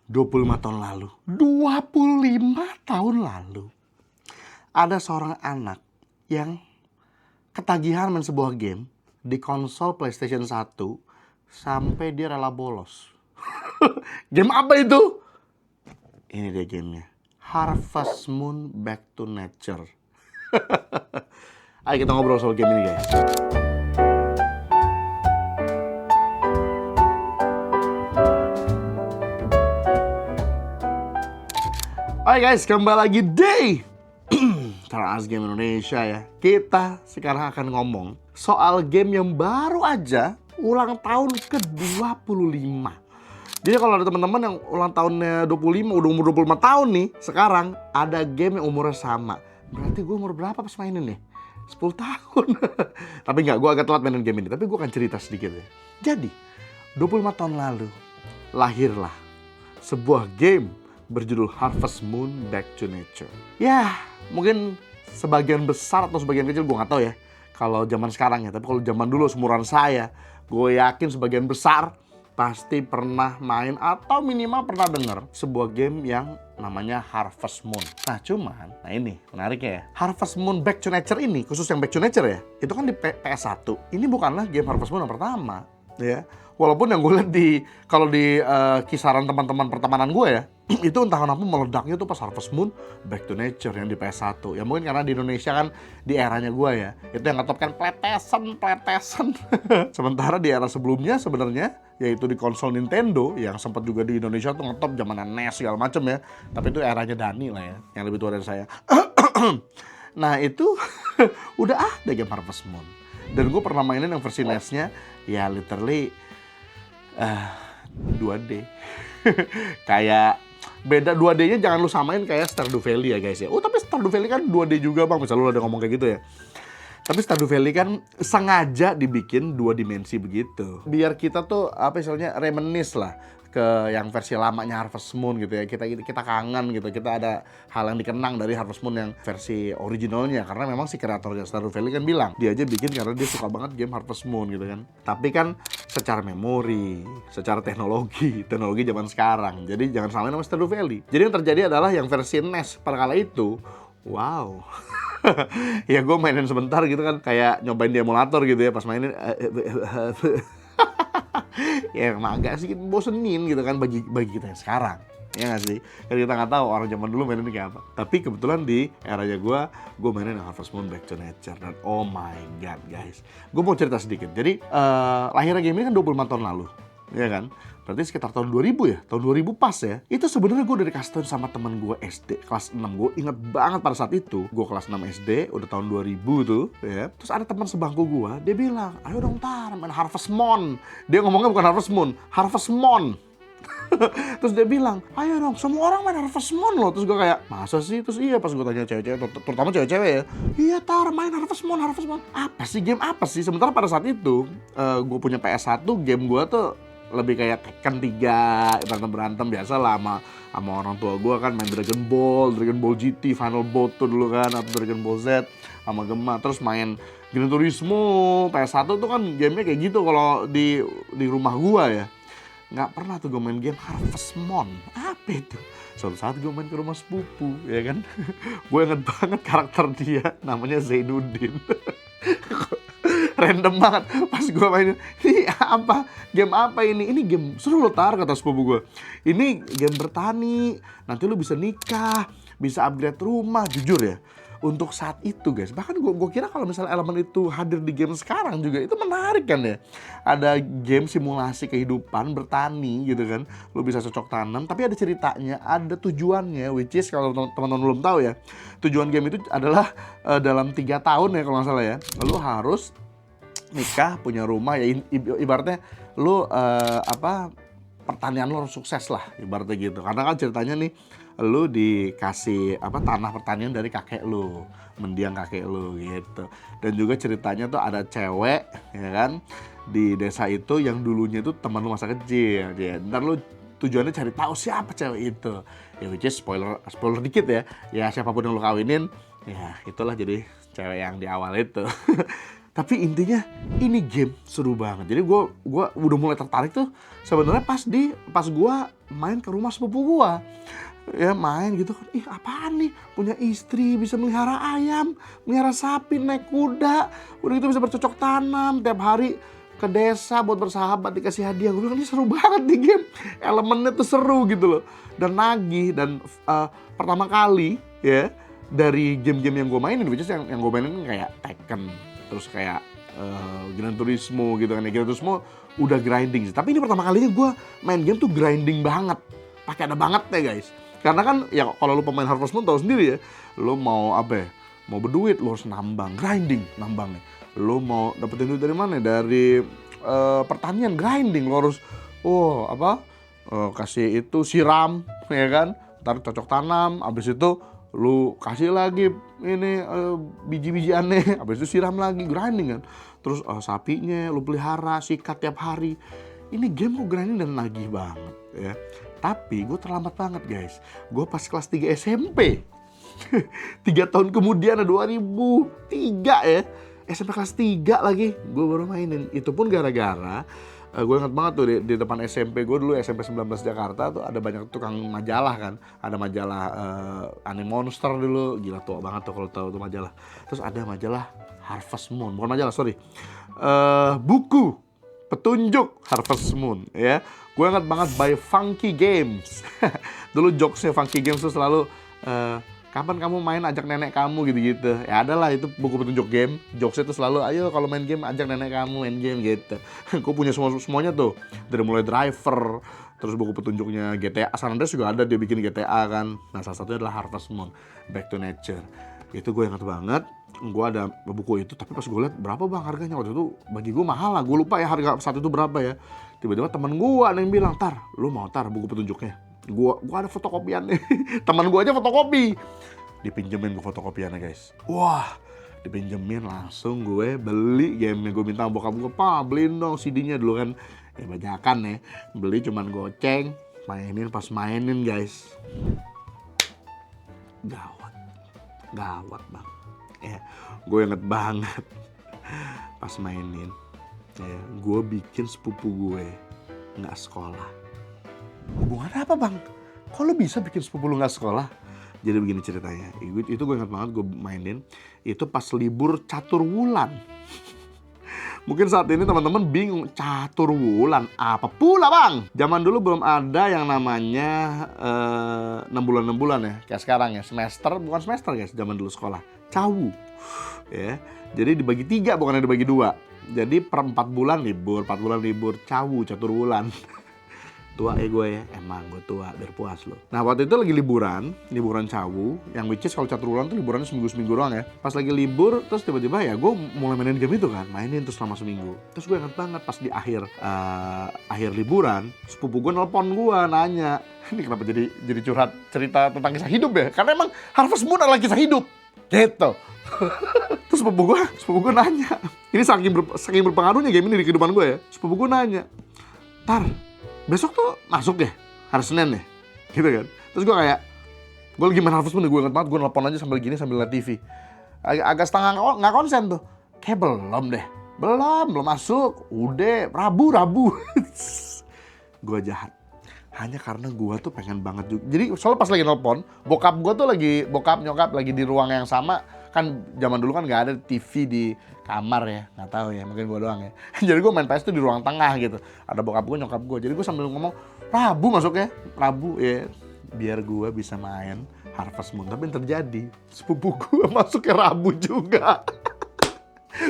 25 tahun lalu. 25 tahun lalu. Ada seorang anak yang ketagihan main sebuah game di konsol PlayStation 1 sampai dia rela bolos. Game apa itu? Ini dia gamenya. Harvest Moon Back to Nature. Ayo kita ngobrol soal game ini, guys. Hai guys, kembali lagi di Teras Game Indonesia ya. Kita sekarang akan ngomong soal game yang baru aja ulang tahun ke-25. Jadi kalau ada teman-teman yang ulang tahunnya 25, udah umur 25 tahun nih, sekarang ada game yang umurnya sama. Berarti gue umur berapa pas mainin nih? 10 tahun. Tapi enggak, gue agak telat mainin game ini. Tapi gue akan cerita sedikit ya. Jadi, 25 tahun lalu, lahirlah sebuah game berjudul Harvest Moon Back to Nature. Ya, mungkin sebagian besar atau sebagian kecil gue nggak tahu ya. Kalau zaman sekarang ya, tapi kalau zaman dulu seumuran saya, gue yakin sebagian besar pasti pernah main atau minimal pernah dengar sebuah game yang namanya Harvest Moon. Nah cuman, nah ini menariknya ya. Harvest Moon Back to Nature ini, khusus yang Back to Nature ya, itu kan di PS1. Ini bukanlah game Harvest Moon yang pertama, ya. Walaupun yang gue lihat kalau di kisaran teman-teman pertemanan gue ya, itu entah kenapa meledaknya tuh pas Harvest Moon Back to Nature yang di PS1. Ya mungkin karena di Indonesia kan di eranya gue ya, itu yang ngetop kan pletesan. Sementara di era sebelumnya sebenarnya, yaitu di konsol Nintendo yang sempat juga di Indonesia tuh ngetop zaman NES segala macem ya. Tapi itu eranya Dani lah ya, yang lebih tua dari saya. Nah itu udah ada game Harvest Moon. Dan gue pernah mainin yang versi NES-nya ya literally 2D. Kayak beda 2D-nya jangan lu samain kayak Stardew Valley ya guys ya. Oh tapi Stardew Valley kan 2D juga bang, misal lu ada ngomong kayak gitu ya. Tapi Stardew Valley kan sengaja dibikin 2 dimensi begitu. Biar kita tuh apa istilahnya reminisce lah ke yang versi lamanya Harvest Moon gitu ya. Kita kangen gitu. Kita ada hal yang dikenang dari Harvest Moon yang versi originalnya. Karena memang si kreatornya Stardew Valley kan bilang dia aja bikin karena dia suka banget game Harvest Moon gitu kan. Tapi kan secara memori, secara teknologi zaman sekarang. Jadi jangan samain sama Stardew Valley. Jadi yang terjadi adalah yang versi NES pada kala itu, wow. Ya gue mainin sebentar gitu kan, kayak nyobain di emulator gitu ya, pas mainin ya emang agak sedikit bosenin gitu kan bagi kita yang sekarang. Ya nggak sih? Kan kita nggak tahu orang zaman dulu mainin kayak apa. Tapi kebetulan di eranya gue mainin Harvest Moon Back to Nature. Dan oh my god guys, gue mau cerita sedikit. Jadi lahirnya game ini kan 25 tahun lalu, ya kan? Berarti sekitar tahun 2000 ya, tahun 2000 pas ya. Itu sebenarnya gue udah dikasih tahu sama teman gue SD kelas 6. Gue inget banget pada saat itu, gue kelas 6 SD, udah tahun 2000 tuh ya. Terus ada teman sebangku gue, dia bilang, ayo dong Tar, main Harvest Moon. Dia ngomongnya bukan Harvest Moon, Harvest Moon. Terus dia bilang, ayo dong, semua orang main Harvest Moon loh. Terus gue kayak, masa sih? Terus iya pas gue tanya cewek-cewek, terutama cewek-cewek ya, iya Tar, main Harvest Moon. Apa sih, game apa sih? Sementara pada saat itu, gue punya PS1, game gue tuh lebih kayak Tekken 3, berantem biasa lah sama orang tua gue kan, main Dragon Ball GT, Final Bout tuh dulu kan, atau Dragon Ball Z sama Gema. Terus main Gran Turismo, PS1 tuh kan gamenya kayak gitu kalau di rumah gue ya. Nggak pernah tuh gue main game Harvest Moon. Apa itu? Suatu saat gue main ke rumah sepupu, ya kan. Gue inget banget karakter dia, namanya Zainuddin. Random banget pas gue mainin, ini apa? Game apa ini? Ini game seru loh Tar, kata sepupu gue. Ini game bertani, nanti lu bisa nikah, bisa upgrade rumah. Jujur ya, untuk saat itu guys, bahkan gue kira kalau misalnya elemen itu hadir di game sekarang juga, itu menarik kan ya. Ada game simulasi kehidupan bertani gitu kan, lu bisa cocok tanam, tapi ada ceritanya, ada tujuannya, which is kalau teman-teman belum tahu ya, tujuan game itu adalah dalam 3 tahun ya kalau nggak salah ya, lu harus nikah, punya rumah ya, ibaratnya lu pertanian lu harus sukses lah ibaratnya gitu. Karena kan ceritanya nih, lu dikasih tanah pertanian dari kakek lu, mendiang kakek lu gitu. Dan juga ceritanya tuh ada cewek ya kan di desa itu yang dulunya tuh teman lu masa kecil ya. Ntar lu tujuannya cari tahu siapa cewek itu. Ya which is spoiler dikit ya. Ya siapapun yang lu kawinin, ya itulah jadi cewek yang di awal itu. Tapi intinya ini game seru banget. Jadi gua udah mulai tertarik tuh sebenarnya pas gua main ke rumah sepupu gua. Ya main gitu kan, ih apaan nih, punya istri, bisa melihara ayam, melihara sapi, naik kuda, udah gitu bisa bercocok tanam, tiap hari ke desa buat bersahabat, dikasih hadiah. Gue bilang ini seru banget nih game, elemennya tuh seru gitu loh, dan nagih. Dan pertama kali ya dari game-game yang gue mainin, which is yang gue mainin kayak Tekken, terus kayak Gran Turismo gitu kan. Gran Turismo udah grinding sih, tapi ini pertama kalinya gue main game tuh grinding banget, pakai ada banget ya guys. Karena kan ya kalau lu pemain Harvest Moon tahu sendiri ya, lu mau apa ya, mau berduit lu harus nambang, grinding nambangnya. Lu mau dapetin duit dari mana? Dari pertanian, grinding. Lu harus kasih itu siram ya kan, ntar cocok tanam, abis itu lu kasih lagi ini biji-bijiannya, abis itu siram lagi, grinding kan. Terus sapinya lu pelihara, sikat tiap hari. Ini game kok grinding dan nagih banget ya. Tapi gue terlambat banget guys. Gue pas kelas 3 SMP. 3 tahun kemudian, 2003 ya. SMP kelas 3 lagi gue baru mainin. Itu pun gara-gara gue ingat banget tuh di depan SMP gue dulu, SMP 19 Jakarta tuh ada banyak tukang majalah kan. Ada majalah Anime Monster dulu, gila tua banget tuh kalau tahu tuh majalah. Terus ada majalah Harvest Moon, bukan majalah sorry, buku petunjuk Harvest Moon ya. Gue ingat banget by Funky Games. Dulu jokesnya Funky Games tuh selalu kapan kamu main ajak nenek kamu gitu-gitu. Ya adalah itu buku petunjuk game. Jokesnya tuh selalu ayo kalau main game ajak nenek kamu main game gitu. Gue punya semuanya tuh. Dari mulai Driver, terus buku petunjuknya GTA San Andreas juga ada, dia bikin GTA kan. Nah salah satunya adalah Harvest Moon, Back to Nature. Itu gue ingat banget. Gue ada buku itu, tapi pas gue lihat berapa bang harganya waktu itu, bagi gue mahal lah. Gue lupa ya harga saat itu berapa ya. Tiba-tiba temen gue ada yang bilang, "Tar, lu mau tar buku petunjuknya?" Gua ada fotokopiannya. Teman gue aja fotokopi. Dipinjemin gue fotokopiannya guys. Wah, dipinjemin langsung gue beli gamenya. Gue minta bokap gue, "Pa, beliin dong CD-nya." Dulu kan ya bajakan ya. Beli cuman goceng, mainin. Pas mainin guys, gawat bang. Ya, gue inget banget pas mainin. Ya, gue bikin sepupu gue nggak sekolah. Hubungannya apa bang? Kok lo bisa bikin sepupu lo nggak sekolah? Jadi begini ceritanya. Itu gue ingat banget gue mainin. Itu pas libur catur wulan. Mungkin saat ini teman-teman bingung, catur wulan apa pula bang? Zaman dulu belum ada yang namanya 6 bulan ya. Kayak sekarang ya, semester, bukan semester guys. Zaman dulu sekolah, cawu. Ya, jadi dibagi 3 bukannya dibagi 2. Jadi per 4 bulan libur, cawu, catur wulan. Tua ya gue ya, emang gue tua, biar puas lo. Nah waktu itu lagi liburan cawu, yang which is kalau catur wulan tuh liburannya seminggu doang ya. Pas lagi libur, terus tiba-tiba ya gue mulai mainin game itu kan, mainin terus selama seminggu. Terus gue ingat banget pas di akhir liburan, sepupu gue nelpon gue nanya, ini kenapa jadi curhat cerita tentang kisah hidup ya? Karena emang Harvest Moon adalah kisah hidup, gitu. Terus sepupu gue nanya, ini saking berpengaruhnya game ini di kehidupan gue ya. Sepupu gue nanya, "Tar, besok tuh masuk ya? Hari Senin ya?" Gitu kan. Terus gue lagi main Harvest Moon, gue inget banget, gue nelpon aja sambil liat TV. Agak setengah nggak konsen tuh. Kayak belum masuk. Udah, Rabu. Gue jahat. Hanya karena gue tuh pengen banget juga. Jadi soalnya pas lagi nelpon, bokap nyokap lagi di ruang yang sama. Kan zaman dulu kan nggak ada TV di kamar ya, nggak tahu ya, mungkin gue doang ya. Jadi gue main PS tuh di ruang tengah gitu. Ada bokap gue, nyokap gue. Jadi gue sambil ngomong, Rabu masuknya, Rabu ya, biar gue bisa main Harvest Moon. Tapi yang terjadi, sepupu gue masuknya Rabu juga.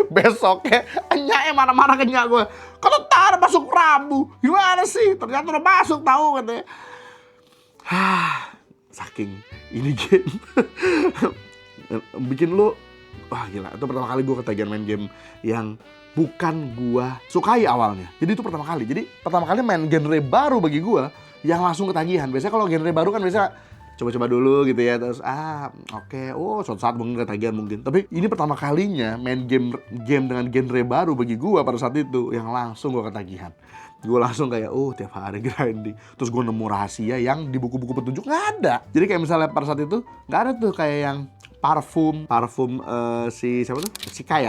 Besoknya, enyaknya marah-marah ke nyak gue. Kalau tar masuk Rabu, gimana sih? Ternyata udah masuk tahu katanya. Saking ini game. Bikin lu, wah gila, itu pertama kali gue ketagihan main game yang bukan gue sukai awalnya. Jadi itu pertama kali. Jadi pertama kali main genre baru bagi gue yang langsung ketagihan. Biasanya kalau genre baru kan biasa coba-coba dulu gitu ya, terus oke, suatu saat mungkin ketagihan mungkin. Tapi ini pertama kalinya main game dengan genre baru bagi gue pada saat itu yang langsung gue ketagihan. Gue langsung kayak, tiap hari grinding. Terus gue nemu rahasia yang di buku-buku petunjuk nggak ada. Jadi kayak misalnya pada saat itu nggak ada tuh kayak yang parfum si siapa tuh? Si Kai.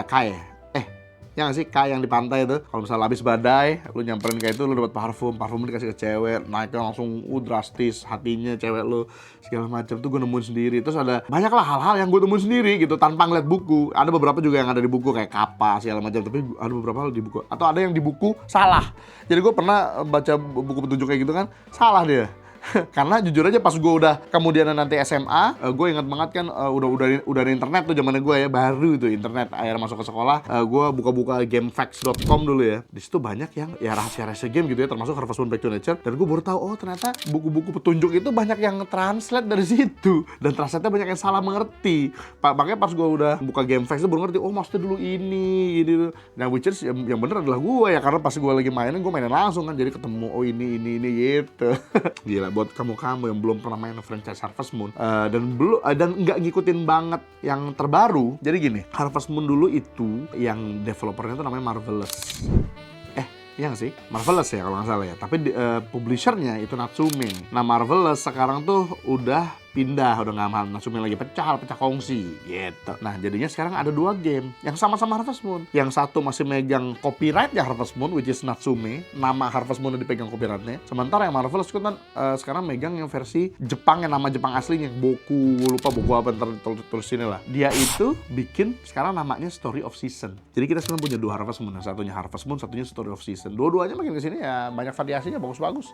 Ya nggak sih, K yang di pantai itu. Kalau misalnya habis badai, lu nyamperin kayak itu, lu dapat parfum dikasih ke cewek, naiknya langsung drastis, hatinya cewek lu segala macam tuh gue nemuin sendiri. Terus ada banyak lah hal-hal yang gue temuin sendiri gitu tanpa ngeliat buku. Ada beberapa juga yang ada di buku kayak kapal segala macam, tapi ada beberapa hal di buku atau ada yang di buku salah. Jadi gue pernah baca buku petunjuk kayak gitu kan, salah dia. Karena jujur aja pas gue udah kemudian nanti SMA, gue ingat banget kan udah ada internet tuh zamannya gue ya, baru itu internet akhirnya masuk ke sekolah. Gue buka-buka gamefacts.com dulu ya. Di situ banyak yang ya rahasia-rahasia game gitu ya, termasuk Harvest Moon Back to Nature. Dan gue baru tahu, oh ternyata buku-buku petunjuk itu banyak yang translate dari situ, dan translate-nya banyak yang salah mengerti. Makanya pas gue udah buka gamefacts itu baru ngerti, oh maksudnya dulu ini gitu. Nah which is yang bener adalah gue ya, karena pas gue lagi mainin, gue mainin langsung kan, jadi ketemu oh ini gitu. Gila, buat kamu yang belum pernah main franchise Harvest Moon dan nggak ngikutin banget yang terbaru. Jadi gini, Harvest Moon dulu itu yang developernya tuh namanya Marvelous. Iya nggak sih? Marvelous ya kalau nggak salah ya. Tapi publishernya itu Natsume. Nah Marvelous sekarang tuh udah pindah, udah nggak mahal. Natsume lagi pecah kongsi gitu. Nah jadinya sekarang ada 2 game yang sama-sama Harvest Moon. Yang satu masih megang copyright ya Harvest Moon, which is Natsume. Nama Harvest Moon udah dipegang copyrightnya. Sementara yang Marvelous kan sekarang megang yang versi Jepang, yang nama Jepang aslinya Boku, lupa Boku apa, terus ini lah. Dia itu bikin sekarang namanya Story of Season. Jadi kita sekarang punya 2 Harvest Moon. Yang satunya Harvest Moon, satunya Story of Season. Dua-duanya makin kesini ya banyak variasinya, bagus-bagus.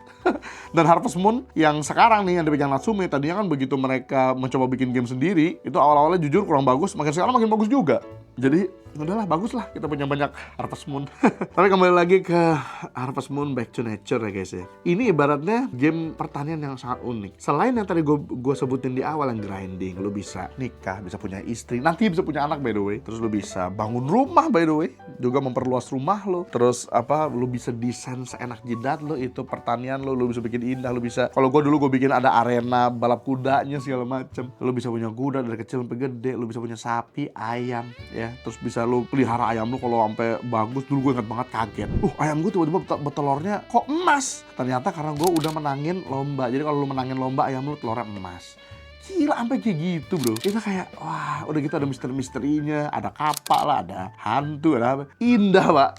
Dan Harvest Moon yang sekarang nih yang dipegang Natsume, tadinya kan begitu mereka mencoba bikin game sendiri, itu awal-awalnya jujur kurang bagus, makin sekarang makin bagus juga. Jadi udahlah, bagus lah kita punya banyak Harvest Moon. Tapi kembali lagi ke Harvest Moon Back to Nature ya guys ya. Ini ibaratnya game pertanian yang sangat unik. Selain yang tadi gue sebutin di awal yang grinding, lu bisa nikah, bisa punya istri, nanti bisa punya anak by the way. Terus lu bisa bangun rumah by the way, juga memperluas rumah lu. Terus lu bisa desain seenak jidat lu, itu pertanian lu bisa bikin indah, lu bisa. Kalau gue dulu gue bikin ada arena balap kudanya segala macem. Lu bisa punya kuda dari kecil sampai gede, lu bisa punya sapi, ayam ya. Terus bisa lu pelihara ayam lu kalau sampai bagus. Dulu gue ingat banget kaget, ayam gue tiba-tiba betelornya kok emas. Ternyata karena gue udah menangin lomba. Jadi kalau lu menangin lomba, ayam lu telurnya emas. Gila, sampai kayak gitu bro. Kita kayak wah, udah gitu ada misteri-misterinya, ada kapak lah, ada hantu, ada apa. Indah pak.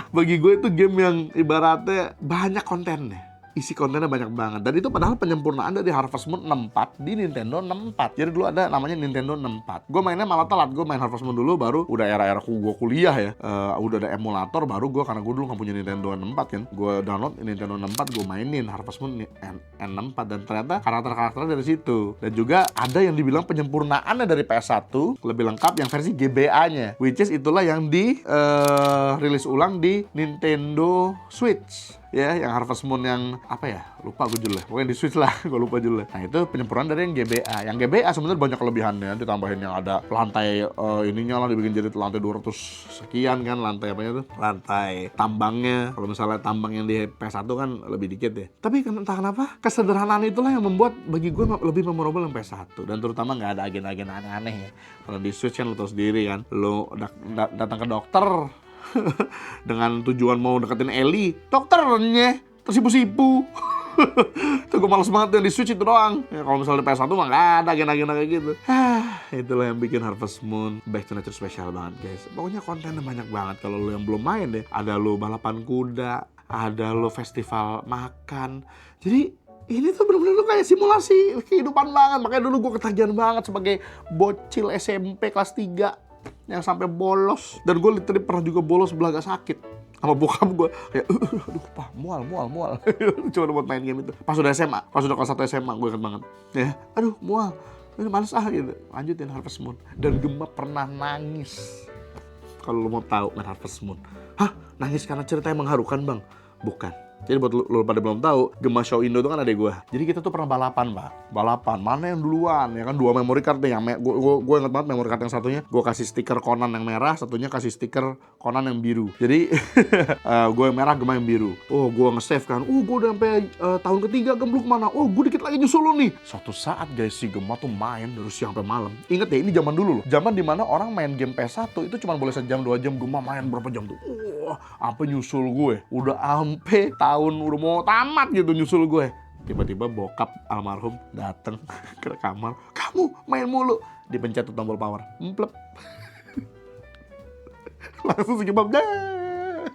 Bagi gue itu game yang ibaratnya banyak kontennya. Isi kontennya banyak banget. Dan itu padahal penyempurnaan dari Harvest Moon 64 di Nintendo 64. Jadi dulu ada namanya Nintendo 64. Gue mainnya malah telat. Gue main Harvest Moon dulu baru udah era-era gue kuliah ya. Udah ada emulator baru gue, karena gue dulu gak punya Nintendo 64 kan. Gue download Nintendo 64, gue mainin Harvest Moon N64. Dan ternyata karakter-karakternya dari situ. Dan juga ada yang dibilang penyempurnaannya dari PS1 lebih lengkap yang versi GBA-nya. Which is itulah yang di rilis ulang di Nintendo Switch. Ya, yang Harvest Moon yang apa ya? Lupa gue judulnya. Pokoknya di Switch lah, gue lupa judulnya. Nah, itu penyempurnaan dari yang GBA. Yang GBA sebenarnya banyak kelebihannya. Ditambahin yang ada lantai ininya lah, dibikin jadi lantai 200 sekian kan, lantai apanya tuh? Lantai tambangnya. Kalau misalnya tambang yang di PS1 kan lebih dikit ya. Tapi entah kenapa kesederhanaan itulah yang membuat bagi gue lebih memorable yang PS1. Dan terutama nggak ada agen-agen aneh-aneh ya. Kalau di Switch kan lo tau sendiri kan, lo datang ke dokter dengan tujuan mau deketin Ellie, dokternya tersipu-sipu. Tuh gue males banget yang di Switch itu doang. Ya, kalau misalnya di PS1 mah gak ada agenda-agenda kayak gitu. Itulah yang bikin Harvest Moon Back to Nature spesial banget guys. Pokoknya kontennya banyak banget. Kalau lo yang belum main deh, ada lo balapan kuda, ada lo festival makan. Jadi ini tuh bener-bener lo kayak simulasi kehidupan banget. Makanya dulu gue ketagihan banget sebagai bocil SMP kelas 3 yang sampai bolos. Dan gue literally pernah juga bolos belaga sakit sama bokap gue. Kayak aduh pak, mual cuma buat main game itu. Pas udah SMA, pas udah kelas 1 SMA gue inget banget ya, aduh mual, males gitu. Lanjutin Harvest Moon. Dan Gemma pernah nangis. Kalau lo mau tahu main Harvest Moon, nangis karena cerita yang mengharukan bang? Bukan. Jadi buat lo pada belum tahu, Gemma Show Indo itu kan adek gue. Jadi kita tuh pernah balapan pak. Balapan, mana yang duluan? Ya kan 2 memory card nih. Gue inget banget memory card yang satunya gue kasih stiker Conan yang merah, satunya kasih stiker Conan yang biru. Jadi gue yang merah, Gemma yang biru. Oh gue nge-save kan. Gue udah sampai tahun ketiga, Gemma kemana? Oh gue dikit lagi nyusul lo nih. Suatu saat guys, si Gemma tuh main dari siang sampai malam. Ingat ya, ini zaman dulu loh. Zaman dimana orang main game PS1 itu cuma boleh sejam 2 jam. Gemma main berapa jam tuh? Sampai nyusul gue. Udah sampai tahun udah mau tamat gitu nyusul gue. Tiba-tiba bokap almarhum dateng ke kamar. Kamu main mulu. Dipencet tuh tombol power. Emplep. Langsung si kebab, padahal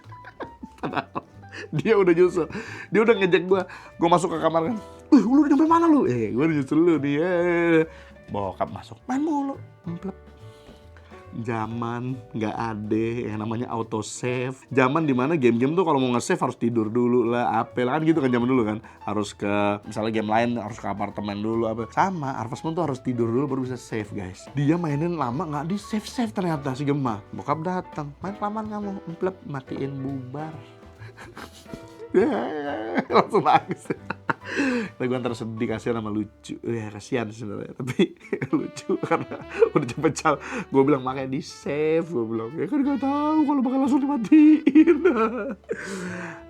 dia udah nyusul, dia udah ngejek gue masuk ke kamar kan, lu udah nyampe mana lu? Gue udah nyusul lu nih, bokap masuk, main mulu, emplep. Zaman nggak ada yang namanya auto save. Zaman dimana game-game tuh kalau mau nge-save harus tidur dulu lah, apel kan gitu kan zaman dulu kan. Harus ke misalnya game lain harus ke apartemen dulu apa. Sama Harvest Moon tuh harus tidur dulu baru bisa save guys. Dia mainin lama nggak di save ternyata si Gemma. Bokap datang, main kelamaan kamu, emplep, matiin bubar. Langsung nangis. Tapi gue antara sedih, kasihan sama lucu. Ya kasihan sebenarnya, tapi lucu karena udah cepet-cepet. Gue bilang makanya di save, gue bilang ya kan gak tahu kalau bakal langsung dimatiin.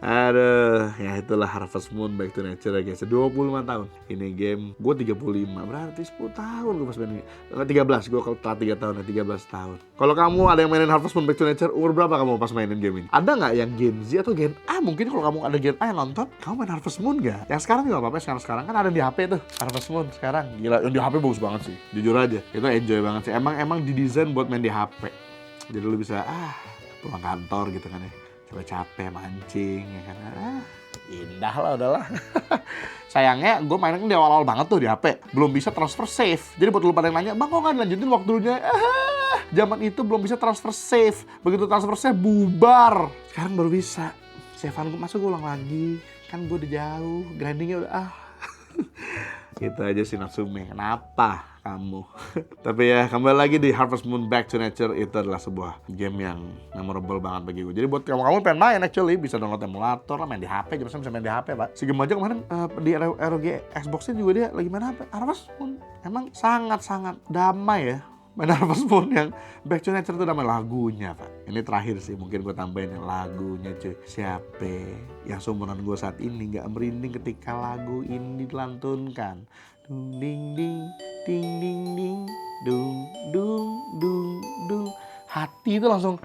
Aduh, ya itulah Harvest Moon Back to Nature ya guys. 25 tahun ini game, gue 35, berarti 10 tahun gue pas mainin. 13, gue kalau telat 3 tahun ya, 13 tahun. Kalau kamu ada yang mainin Harvest Moon Back to Nature, umur berapa kamu pas mainin game ini? Ada nggak yang Gen Z atau Gen A? Mungkin kalau kamu ada Gen A yang nonton, kamu main Harvest Moon gak? Yang sekarang juga apa-apa, sekarang kan ada di HP tuh Harvest Moon sekarang. Gila, yang di HP bagus banget sih, jujur aja. Itu enjoy banget sih, emang didesain buat main di HP. Jadi lu bisa pulang kantor gitu kan ya, capek mancing ya kan, indah lah udahlah. Sayangnya gue mainnya kan di awal-awal banget tuh di HP, belum bisa transfer save. Jadi buat lu pada yang nanya, bang kok nggak lanjutin waktu dulunya? Zaman itu belum bisa transfer save, begitu transfer save bubar. Sekarang baru bisa. Savean gue masuk, gue ulang lagi, kan gue udah jauh, grindingnya udah Gitu aja sih Natsume, kenapa kamu? Tapi ya kembali lagi di Harvest Moon Back to Nature, itu adalah sebuah game yang memorable banget bagi gue. Jadi buat kamu pengen main actually, bisa download emulator, main di HP, bisa main di HP pak. Si game aja kemarin di ROG Xbox-nya juga dia lagi main HP. Harvest Moon emang sangat-sangat damai ya. Main Harvest Moon yang Back to Nature tuh damai, lagunya pak. Ini terakhir sih mungkin gue tambahin yang lagunya cuy. Siapa yang seumuran gue saat ini gak merinding ketika lagu ini dilantunkan. Dung ding ding ding ding ding dung dung dung dung. Hati itu langsung.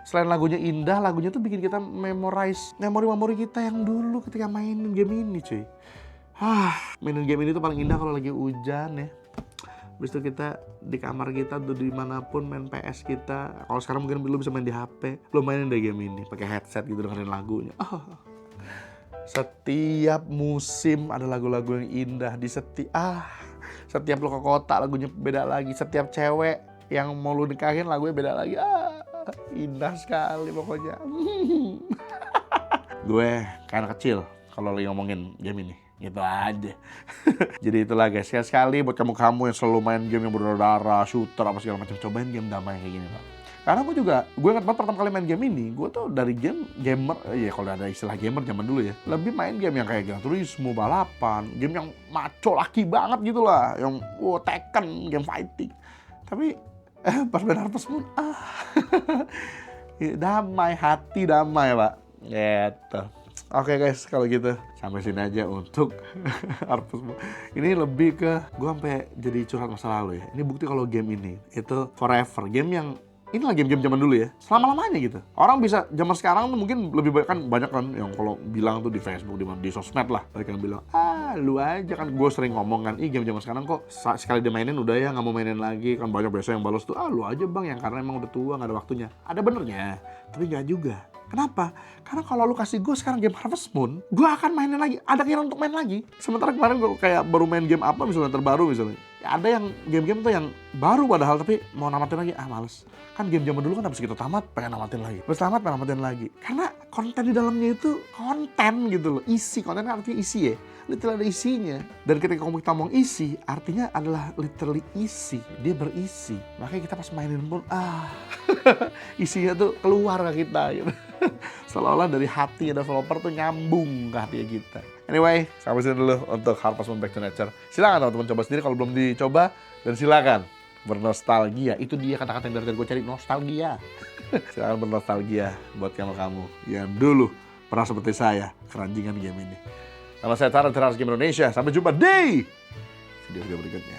Selain lagunya indah, lagunya tuh bikin kita memorize memori-memori kita yang dulu ketika mainin game ini cuy. Mainin game ini tuh paling indah kalau lagi hujan ya. Habis itu kita di kamar kita tuh dimanapun main PS kita. Kalau sekarang mungkin lu bisa main di HP, lu mainin deh game ini pakai headset gitu dengerin lagunya. Setiap musim ada lagu-lagu yang indah di setiap lu ke kota lagunya beda lagi. Setiap cewek yang mau lu nikahin lagunya beda lagi. Indah sekali pokoknya. Gue kayak anak kecil kalau lagi ngomongin game ini. Gitu aja. Jadi itulah guys, sekali buat kamu yang selalu main game yang berdarah, shooter apa segala macam, cobain game damai kayak gini pak. Karena gue ingat banget pertama kali main game ini, gue tuh dari gamer, ya kalau ada istilah gamer zaman dulu ya, lebih main game yang kayak Gran Turismo, balapan, game yang maco laki banget gitu lah, yang Tekken, game fighting. Tapi pas main Harvest Moon, damai, hati damai pak. Gitu. Oke guys, kalau gitu sampai sini aja untuk Harvest Moon. Ini lebih ke gue sampai jadi curhat masa lalu ya. Ini bukti kalau game ini itu forever. Game yang inilah game-game zaman dulu ya, selama-lamanya gitu. Orang bisa zaman sekarang tuh mungkin lebih banyak kan yang kalau bilang tuh di Facebook, di sosmed lah, mereka bilang lu aja kan. Gue sering ngomong kan, game zaman sekarang kok sekali dimainin udah ya nggak mau mainin lagi kan. Banyak biasa yang balas tuh lu aja bang, yang karena emang udah tua nggak ada waktunya. Ada benernya, tapi nggak juga. Kenapa? Karena kalau lu kasih gue sekarang game Harvest Moon, gue akan mainin lagi. Ada keinginan untuk main lagi. Sementara kemarin gue kayak baru main game apa misalnya terbaru misalnya. Ya, ada yang game-game tuh yang baru padahal tapi mau namatin lagi, males. Kan game zaman dulu kan habis kita tamat pengen namatin lagi. Habis tamat pengen namatin lagi. Karena konten di dalamnya itu konten gitu loh. Isi, konten kan artinya isi ya. Literally ada isinya. Dan ketika kita ngomong isi, artinya adalah literally isi. Dia berisi. Makanya kita pas mainin pun, isinya tuh keluar ke kita gitu. Seolah-olah dari hati developer tuh nyambung ke hati kita. Anyway, sampai sini dulu untuk Harvest Moon Back to Nature. Silakan teman-teman coba sendiri kalau belum dicoba. Dan silakan bernostalgia. Itu dia kata-kata yang dari tadi gue cari, nostalgia. Silakan bernostalgia buat kamu yang dulu pernah seperti saya keranjingan game ini. Nama saya Tara, Teras Game Indonesia. Sampai jumpa di video berikutnya.